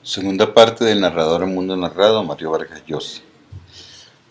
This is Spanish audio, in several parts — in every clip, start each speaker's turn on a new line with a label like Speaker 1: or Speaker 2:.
Speaker 1: Segunda parte del narrador al mundo narrado, Mario Vargas Llosa.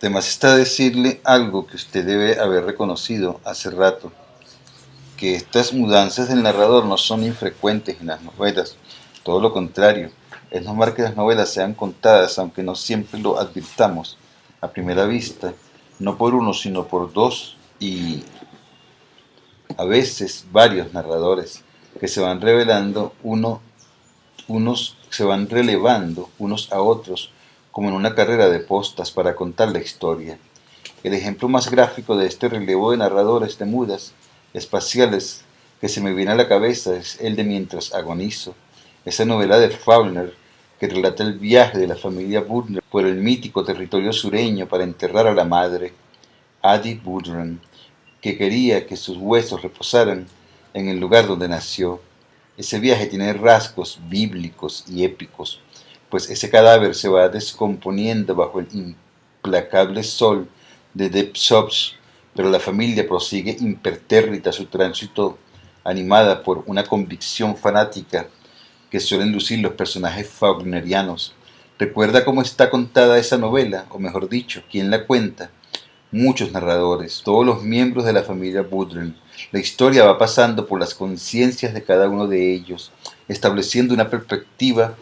Speaker 1: De más está decirle algo que usted debe haber reconocido hace rato, que estas mudanzas del narrador no son infrecuentes en las novelas, todo lo contrario, es normal que las novelas sean contadas, aunque no siempre lo advirtamos a primera vista, no por uno sino por dos y a veces varios narradores que se van revelando unos se van relevando unos a otros como en una carrera de postas para contar la historia. El ejemplo más gráfico de este relevo de narradores de mudas espaciales que se me viene a la cabeza es el de Mientras agonizo, esa novela de Faulkner que relata el viaje de la familia Budner por el mítico territorio sureño para enterrar a la madre, Addie Budren, que quería que sus huesos reposaran en el lugar donde nació. Ese viaje tiene rasgos bíblicos y épicos, pues ese cadáver se va descomponiendo bajo el implacable sol de Depsovsk, pero la familia prosigue impertérrita su tránsito, animada por una convicción fanática que suelen lucir los personajes faulknerianos. ¿Recuerda cómo está contada esa novela? O mejor dicho, ¿quién la cuenta? Muchos narradores, todos los miembros de la familia Budren. La historia va pasando por las conciencias de cada uno de ellos, estableciendo una perspectiva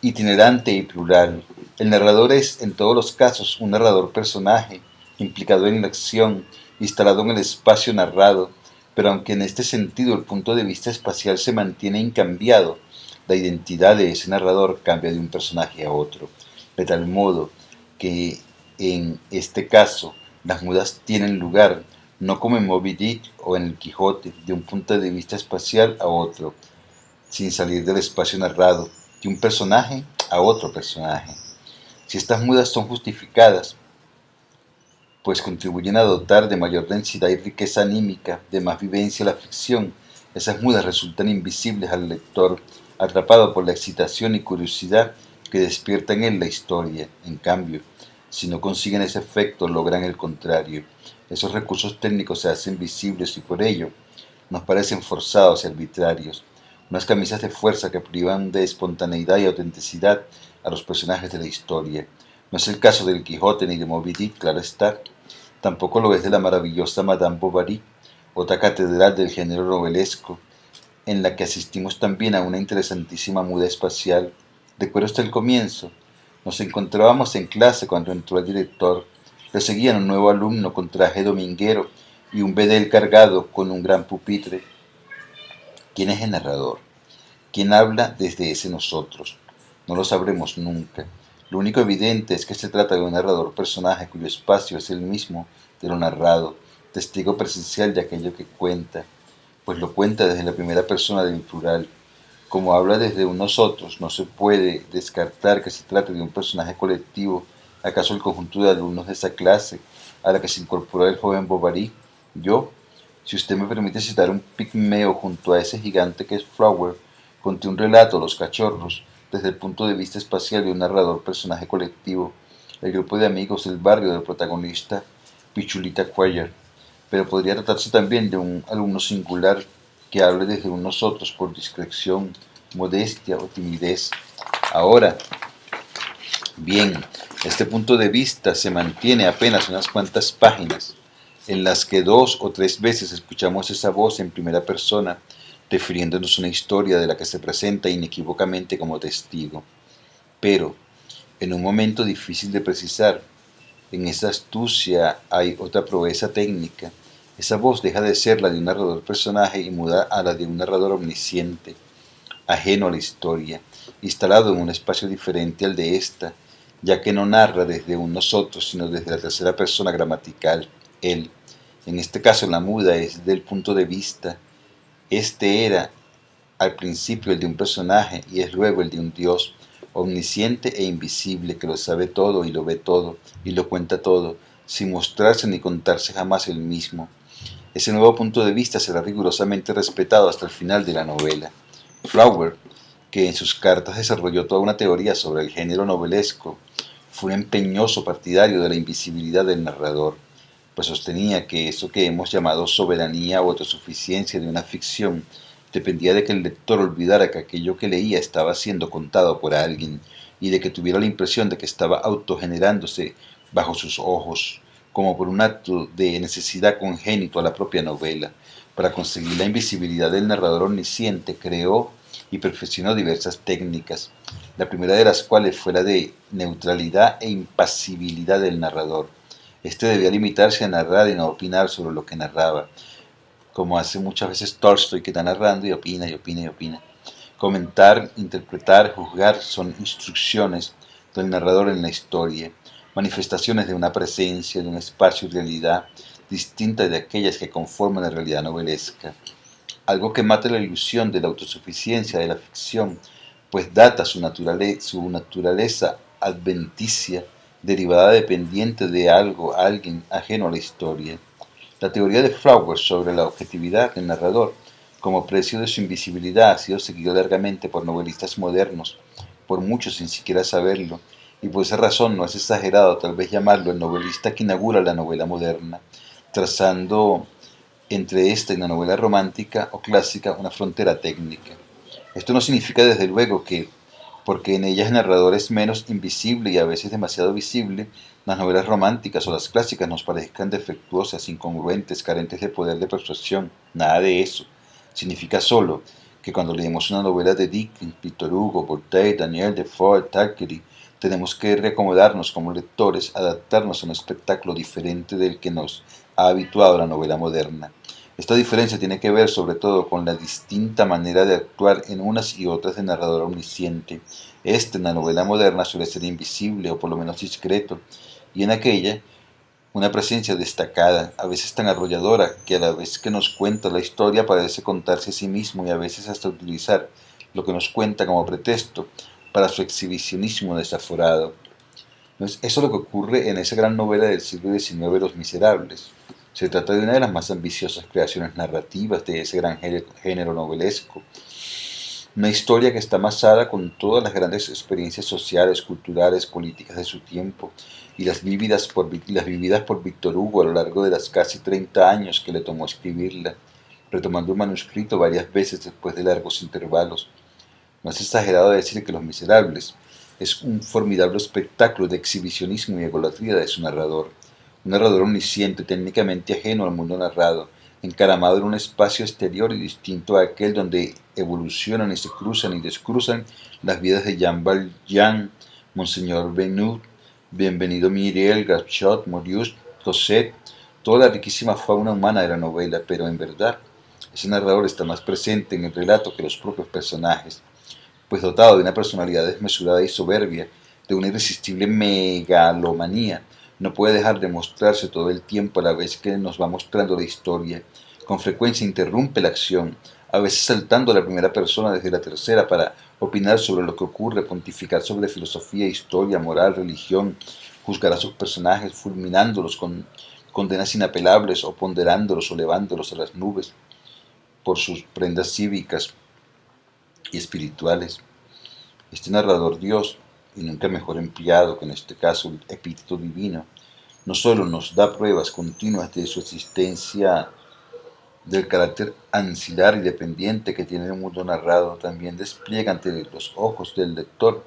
Speaker 1: itinerante y plural. El narrador es, en todos los casos, un narrador personaje, implicado en la acción, instalado en el espacio narrado, pero aunque en este sentido el punto de vista espacial se mantiene incambiado, la identidad de ese narrador cambia de un personaje a otro, de tal modo que en este caso las mudas tienen lugar, no como en Moby Dick o en el Quijote, de un punto de vista espacial a otro, sin salir del espacio narrado, de un personaje a otro personaje. Si estas mudas son justificadas, pues contribuyen a dotar de mayor densidad y riqueza anímica, de más vivencia a la ficción, esas mudas resultan invisibles al lector, atrapado por la excitación y curiosidad que despierta en él la historia. En cambio, si no consiguen ese efecto, logran el contrario. Esos recursos técnicos se hacen visibles y por ello nos parecen forzados y arbitrarios. Unas camisas de fuerza que privan de espontaneidad y autenticidad a los personajes de la historia. No es el caso del Quijote ni de Moby Dick, claro está. Tampoco lo es de la maravillosa Madame Bovary, otra catedral del género novelesco, en la que asistimos también a una interesantísima muda espacial. Recuerdo hasta el comienzo. Nos encontrábamos en clase cuando entró el director. Le seguían un nuevo alumno con traje dominguero y un bedel cargado con un gran pupitre. ¿Quién es el narrador? ¿Quién habla desde ese nosotros? No lo sabremos nunca. Lo único evidente es que se trata de un narrador personaje cuyo espacio es el mismo de lo narrado, testigo presencial de aquello que cuenta, pues lo cuenta desde la primera persona del plural. Como habla desde un nosotros, no se puede descartar que se trate de un personaje colectivo, acaso el conjunto de alumnos de esa clase a la que se incorporó el joven Bovary. Yo, si usted me permite citar un pigmeo junto a ese gigante que es Flower, conté un relato, Los Cachorros, desde el punto de vista espacial de un narrador personaje colectivo, el grupo de amigos del barrio del protagonista, Pichulita Cuellar, pero podría tratarse también de un alumno singular que hable desde un nosotros por discreción, modestia o timidez. Ahora, bien, este punto de vista se mantiene apenas unas cuantas páginas, en las que 2 o 3 veces escuchamos esa voz en primera persona, refiriéndonos a una historia de la que se presenta inequívocamente como testigo. Pero, en un momento difícil de precisar, en esa astucia hay otra proeza técnica. Esa voz deja de ser la de un narrador personaje y muda a la de un narrador omnisciente, ajeno a la historia, instalado en un espacio diferente al de esta, ya que no narra desde un nosotros, sino desde la tercera persona gramatical, él. En este caso la muda es del punto de vista. Este era al principio el de un personaje y es luego el de un Dios, omnisciente e invisible, que lo sabe todo y lo ve todo y lo cuenta todo, sin mostrarse ni contarse jamás él mismo. Ese nuevo punto de vista será rigurosamente respetado hasta el final de la novela. Flower, que en sus cartas desarrolló toda una teoría sobre el género novelesco, fue un empeñoso partidario de la invisibilidad del narrador, pues sostenía que eso que hemos llamado soberanía o autosuficiencia de una ficción dependía de que el lector olvidara que aquello que leía estaba siendo contado por alguien, y de que tuviera la impresión de que estaba autogenerándose bajo sus ojos, como por un acto de necesidad congénito a la propia novela. Para conseguir la invisibilidad del narrador omnisciente, creó y perfeccionó diversas técnicas, la primera de las cuales fue la de neutralidad e impasibilidad del narrador. Este debía limitarse a narrar y no opinar sobre lo que narraba, como hace muchas veces Tolstoy, que está narrando y opina y opina y opina. Comentar, interpretar, juzgar son instrucciones del narrador en la historia, manifestaciones de una presencia, de un espacio y realidad distinta de aquellas que conforman la realidad novelesca. Algo que mata la ilusión de la autosuficiencia de la ficción, pues data su naturaleza adventicia, derivada dependiente de algo, alguien ajeno a la historia. La teoría de Flowers sobre la objetividad del narrador como precio de su invisibilidad ha sido seguido largamente por novelistas modernos, por muchos sin siquiera saberlo, y por esa razón no es exagerado tal vez llamarlo el novelista que inaugura la novela moderna, trazando entre esta y la novela romántica o clásica una frontera técnica. Esto no significa desde luego que, porque en ellas el narrador es menos invisible y a veces demasiado visible, las novelas románticas o las clásicas nos parezcan defectuosas, incongruentes, carentes de poder de persuasión. Nada de eso. Significa solo que cuando leemos una novela de Dickens, Victor Hugo, Voltaire, Daniel Defoe, Thackeray, tenemos que reacomodarnos como lectores, adaptarnos a un espectáculo diferente del que nos ha habituado la novela moderna. Esta diferencia tiene que ver sobre todo con la distinta manera de actuar en unas y otras del narrador omnisciente. Este en la novela moderna suele ser invisible o por lo menos discreto, y en aquella una presencia destacada, a veces tan arrolladora que a la vez que nos cuenta la historia parece contarse a sí mismo y a veces hasta utilizar lo que nos cuenta como pretexto para su exhibicionismo desaforado. Entonces, eso es lo que ocurre en esa gran novela del siglo XIX, Los Miserables. Se trata de una de las más ambiciosas creaciones narrativas de ese gran género novelesco. Una historia que está amasada con todas las grandes experiencias sociales, culturales, políticas de su tiempo y las vividas por Víctor Hugo a lo largo de las casi 30 años que le tomó escribirla, retomando el manuscrito varias veces después de largos intervalos. No es exagerado decir que Los Miserables es un formidable espectáculo de exhibicionismo y egolatría de su narrador. Un narrador omnisciente, técnicamente ajeno al mundo narrado, encaramado en un espacio exterior y distinto a aquel donde evolucionan y se cruzan y descruzan las vidas de Jean Valjean, Monseñor Benoît, Bienvenido Miriel, Gauchet, Maurice, Cosette, toda la riquísima fauna humana de la novela, pero en verdad, ese narrador está más presente en el relato que los propios personajes, pues dotado de una personalidad desmesurada y soberbia, de una irresistible megalomanía, no puede dejar de mostrarse todo el tiempo a la vez que nos va mostrando la historia. Con frecuencia interrumpe la acción, a veces saltando a la primera persona desde la tercera para opinar sobre lo que ocurre, pontificar sobre filosofía, historia, moral, religión, juzgar a sus personajes, fulminándolos con condenas inapelables o ponderándolos o elevándolos a las nubes por sus prendas cívicas y espirituales. Este narrador Dios, y nunca mejor empleado que en este caso el epíteto divino, no solo nos da pruebas continuas de su existencia, del carácter ancilar y dependiente que tiene el mundo narrado, también despliega ante los ojos del lector,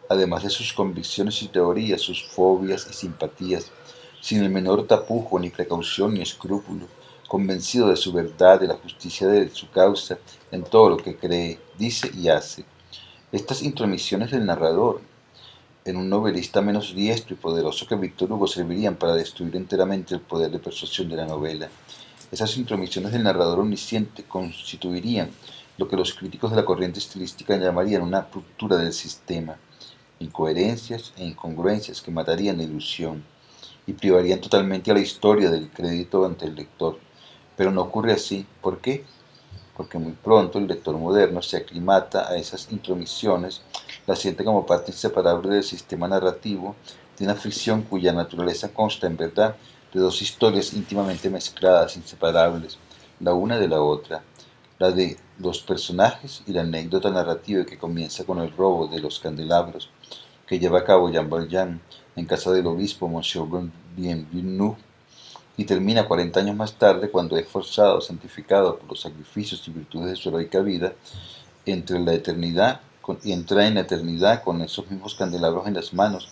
Speaker 1: además de sus convicciones y teorías, sus fobias y simpatías, sin el menor tapujo, ni precaución, ni escrúpulo, convencido de su verdad, de la justicia de su causa, en todo lo que cree, dice y hace. Estas intromisiones del narrador en un novelista menos diestro y poderoso que Víctor Hugo servirían para destruir enteramente el poder de persuasión de la novela. Esas intromisiones del narrador omnisciente constituirían lo que los críticos de la corriente estilística llamarían una ruptura del sistema, incoherencias e incongruencias que matarían la ilusión y privarían totalmente a la historia del crédito ante el lector. Pero no ocurre así. ¿Por qué? Porque muy pronto el lector moderno se aclimata a esas intromisiones, las siente como parte inseparable del sistema narrativo, de una ficción cuya naturaleza consta en verdad de dos historias íntimamente mezcladas, inseparables, la una de la otra, la de los personajes y la anécdota narrativa que comienza con el robo de los candelabros que lleva a cabo Jean Valjean en casa del obispo Monsieur Bienvenu, y termina 40 años más tarde cuando es forzado, santificado por los sacrificios y virtudes de su heroica vida, entre la eternidad y entra en la eternidad con esos mismos candelabros en las manos,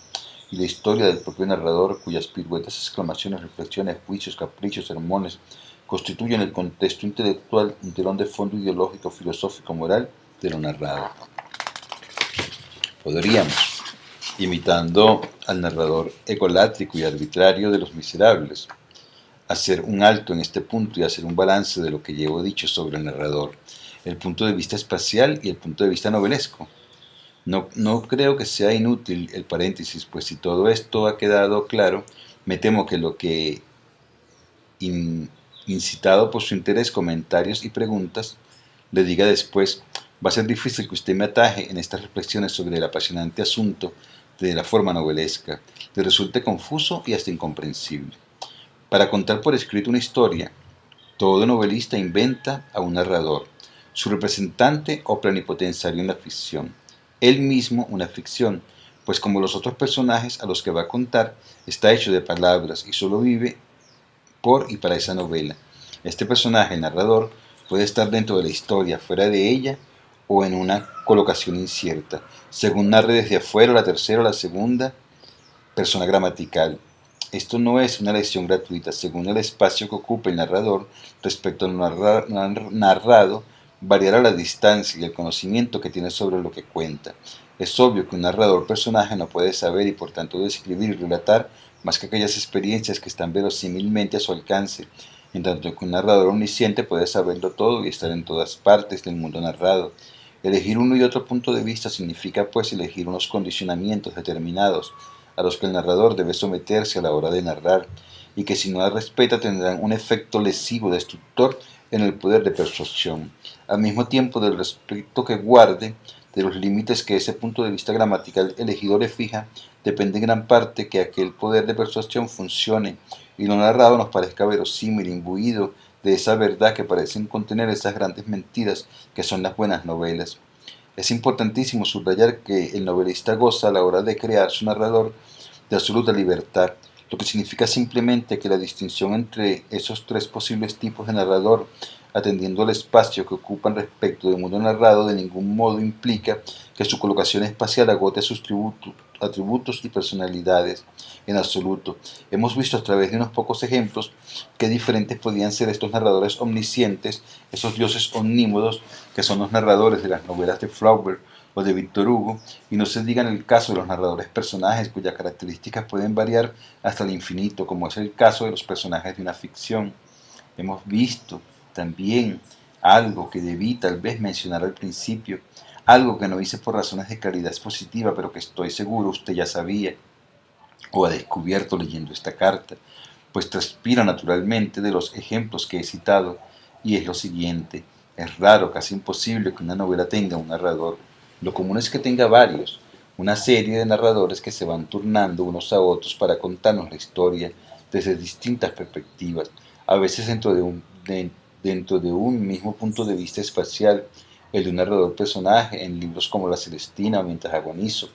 Speaker 1: y la historia del propio narrador, cuyas piruetas, exclamaciones, reflexiones, juicios, caprichos, sermones, constituyen el contexto intelectual, un telón de fondo ideológico, filosófico, moral de lo narrado. Podríamos, imitando al narrador egolátrico y arbitrario de Los Miserables, hacer un alto en este punto y hacer un balance de lo que llevo dicho sobre el narrador, el punto de vista espacial y el punto de vista novelesco. No creo que sea inútil el paréntesis, pues si todo esto ha quedado claro, me temo que lo que, incitado por su interés, comentarios y preguntas, le diga después, va a ser difícil que usted me ataje en estas reflexiones sobre el apasionante asunto de la forma novelesca, le resulte confuso y hasta incomprensible. Para contar por escrito una historia, todo novelista inventa a un narrador, su representante o plenipotenciario en la ficción, él mismo una ficción, pues como los otros personajes a los que va a contar, está hecho de palabras y solo vive por y para esa novela. Este personaje, el narrador, puede estar dentro de la historia, fuera de ella o en una colocación incierta, según narre desde afuera la tercera o la segunda persona gramatical. Esto no es una lección gratuita, según el espacio que ocupa el narrador respecto al narrado, variará la distancia y el conocimiento que tiene sobre lo que cuenta. Es obvio que un narrador personaje no puede saber y por tanto describir y relatar más que aquellas experiencias que están verosímilmente a su alcance, en tanto que un narrador omnisciente puede saberlo todo y estar en todas partes del mundo narrado. Elegir uno y otro punto de vista significa pues elegir unos condicionamientos determinados, a los que el narrador debe someterse a la hora de narrar, y que si no las respeta tendrán un efecto lesivo destructor en el poder de persuasión, al mismo tiempo del respeto que guarde de los límites que ese punto de vista gramatical elegido le fija, depende en gran parte que aquel poder de persuasión funcione y lo narrado nos parezca verosímil, imbuido de esa verdad que parecen contener esas grandes mentiras que son las buenas novelas. Es importantísimo subrayar que el novelista goza a la hora de crear su narrador de absoluta libertad, lo que significa simplemente que la distinción entre esos tres posibles tipos de narrador, atendiendo al espacio que ocupan respecto del mundo narrado, de ningún modo implica que su colocación espacial agote sus atributos y personalidades. En absoluto. Hemos visto a través de unos pocos ejemplos qué diferentes podían ser estos narradores omniscientes, esos dioses omnímodos que son los narradores de las novelas de Flaubert o de Victor Hugo, y no se diga en el caso de los narradores personajes cuyas características pueden variar hasta el infinito, como es el caso de los personajes de una ficción. Hemos visto también algo que debí tal vez mencionar al principio, algo que no hice por razones de claridad expositiva, pero que estoy seguro usted ya sabía o ha descubierto leyendo esta carta, pues transpira naturalmente de los ejemplos que he citado, y es lo siguiente: es raro, casi imposible que una novela tenga un narrador. Lo común es que tenga varios, una serie de narradores que se van turnando unos a otros para contarnos la historia desde distintas perspectivas, a veces dentro de un mismo punto de vista espacial, el de un narrador personaje en libros como La Celestina o Mientras agonizo,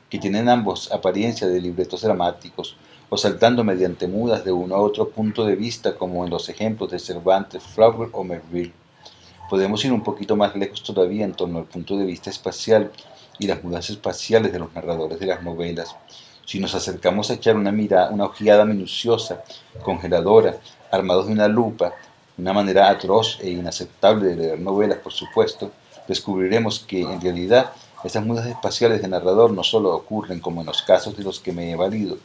Speaker 1: que tienen ambos apariencia de libretos dramáticos, o saltando mediante mudas de uno a otro punto de vista, como en los ejemplos de Cervantes, Flaubert o Melville. Podemos ir un poquito más lejos todavía en torno al punto de vista espacial y las mudas espaciales de los narradores de las novelas. Si nos acercamos a echar una ojeada minuciosa, congeladora, armados de una lupa, una manera atroz e inaceptable de leer novelas, por supuesto, descubriremos que, en realidad, esas mudas espaciales de narrador no solo ocurren, como en los casos de los que me he valido,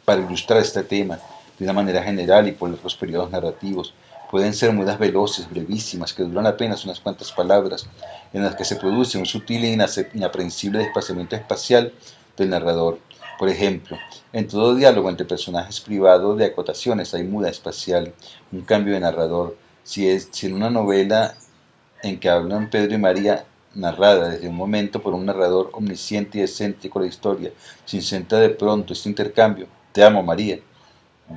Speaker 1: para ilustrar este tema de una manera general y por los periodos narrativos. Pueden ser mudas veloces, brevísimas, que duran apenas unas cuantas palabras, en las que se produce un sutil e inaprensible desplazamiento espacial del narrador. Por ejemplo, en todo diálogo entre personajes privados de acotaciones hay muda espacial, un cambio de narrador. Si en una novela en que hablan Pedro y María, narrada desde un momento por un narrador omnisciente y excéntrico de la historia, se insenta de pronto este intercambio: te amo, María,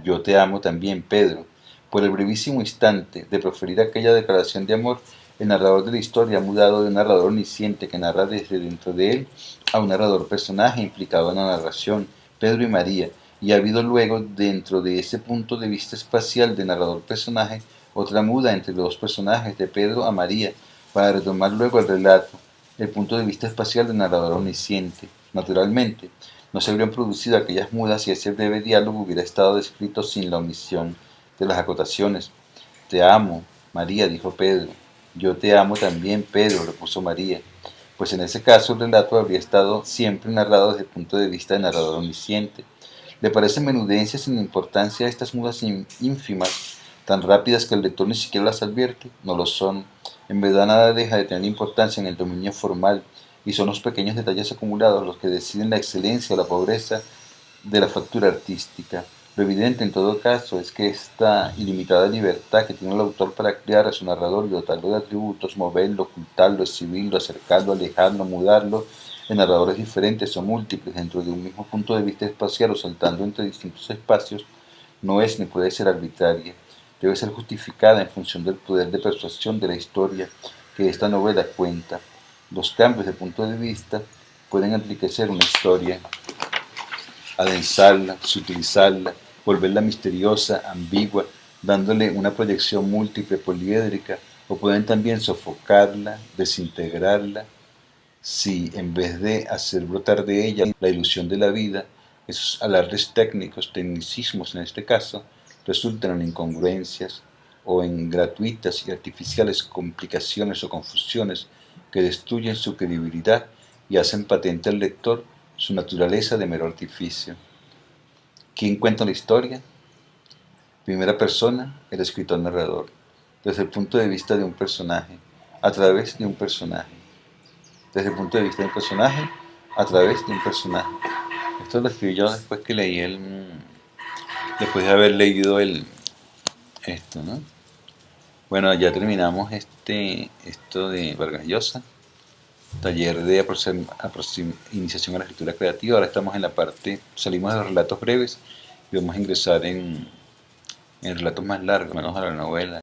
Speaker 1: yo te amo también, Pedro. Por el brevísimo instante de proferir aquella declaración de amor, el narrador de la historia ha mudado de un narrador omnisciente que narra desde dentro de él a un narrador personaje implicado en la narración, Pedro y María, y ha habido luego, dentro de ese punto de vista espacial de narrador personaje, otra muda entre los dos personajes, de Pedro a María, para retomar luego el relato. el punto de vista espacial del narrador omnisciente. Naturalmente, no se habrían producido aquellas mudas si ese breve diálogo hubiera estado descrito sin la omisión de las acotaciones. Te amo, María, dijo Pedro. Yo te amo también, Pedro, repuso María. Pues en ese caso el relato habría estado siempre narrado desde el punto de vista del narrador omnisciente. ¿Le parecen menudencias sin importancia estas mudas ínfimas, tan rápidas que el lector ni siquiera las advierte? No lo son. En verdad nada deja de tener importancia en el dominio formal, y son los pequeños detalles acumulados los que deciden la excelencia o la pobreza de la factura artística. Lo evidente en todo caso es que esta ilimitada libertad que tiene el autor para crear a su narrador y dotarlo de atributos, moverlo, ocultarlo, exhibirlo, acercarlo, alejarlo, mudarlo, en narradores diferentes o múltiples dentro de un mismo punto de vista espacial o saltando entre distintos espacios, no es ni puede ser arbitraria. Debe ser justificada en función del poder de persuasión de la historia que esta novela cuenta. Los cambios de punto de vista pueden enriquecer una historia, adensarla, sutilizarla, volverla misteriosa, ambigua, dándole una proyección múltiple, poliédrica, o pueden también sofocarla, desintegrarla, si en vez de hacer brotar de ella la ilusión de la vida, esos alardes técnicos, tecnicismos en este caso, resultan en incongruencias o en gratuitas y artificiales complicaciones o confusiones que destruyen su credibilidad y hacen patente al lector su naturaleza de mero artificio. ¿Quién cuenta la historia? Primera persona, el escritor narrador, desde el punto de vista de un personaje, a través de un personaje. Desde el punto de vista de un personaje, a través de un personaje. Esto lo escribí yo después que leí después de haber leído esto, ¿no? Bueno, ya terminamos esto de Vargas Llosa, taller de iniciación a la escritura creativa. Ahora estamos en la parte, salimos de los relatos breves y vamos a ingresar en relatos más largos, menos a la novela.